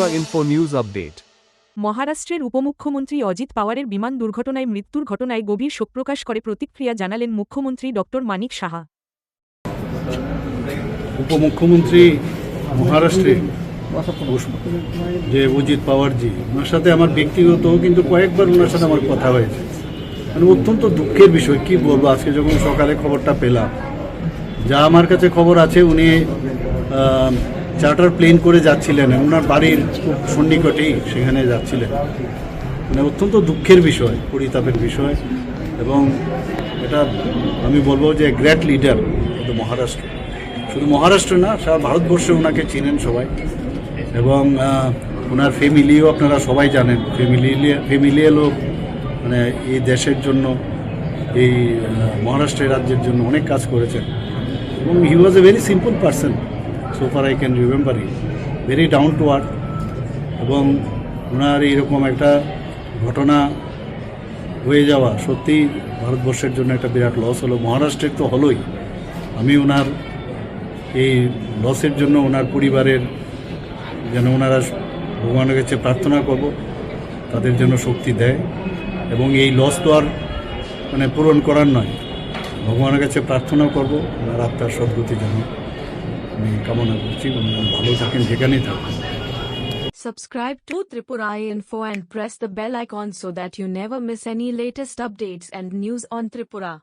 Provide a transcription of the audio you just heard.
Tripura Info News Update. মহারাষ্ট্রের উপমুখ্যমন্ত্রী অজিত পাওয়ারের বিমান দুর্ঘটনায় মৃত্যুর ঘটনায় গভীর শোক প্রকাশ করে প্রতিক্রিয়া জানালেন মুখ্যমন্ত্রী ডক্টর মানিক সাহা। উপমুখ্যমন্ত্রী মহারাষ্ট্রে যে অজিত পাওয়ারজি, ওনার সাথে আমার ব্যক্তিগত কিন্তু কয়েকবার ওনার সাথে আমার কথা হয়েছে। মানে অত্যন্ত দুঃখের বিষয়, কি বলবো। আজকে যখন সকালে খবরটা পেলাম, যা আমার কাছে খবর আছে, উনি চার্টার প্লেন করে যাচ্ছিলেন, ওনার বাড়ির খুব সন্নিকটেই সেখানে যাচ্ছিলেন। মানে অত্যন্ত দুঃখের বিষয়, পরিতাপের বিষয়। এবং এটা আমি বলবো যে গ্রেট লিডার মহারাষ্ট্র, শুধু মহারাষ্ট্র না, সারা ভারতবর্ষে ওনাকে চেনেন সবাই। এবং ওনার ফ্যামিলিও আপনারা সবাই জানেন, ফ্যামিলিয়াল লোক, মানে এই দেশের জন্য, এই মহারাষ্ট্রের রাজ্যের জন্য অনেক কাজ করেছেন। এবং he was a very simple person, so far I can remember he, very down to earth. এবং ওনার এইরকম একটা ঘটনা হয়ে যাওয়া সত্যিই ভারতবর্ষের জন্য একটা বিরাট লস হলো, মহারাষ্ট্রের তো হলোই। আমি ওনার এই লসের জন্য ওনার পরিবারের যেন ওনারা ভগবানের কাছে প্রার্থনা করব, তাদের জন্য শক্তি দেয়। এবং এই লস তো আর মানে পূরণ করার নয়, ভগবানের কাছে প্রার্থনা করব ওনার আত্মার সদ্গতি যেন আমি কামনা করছি। ভালো থাকেন যেখানেই থাকেন। Subscribe to Tripura Info and press the bell icon so that you never miss any latest updates and news on Tripura.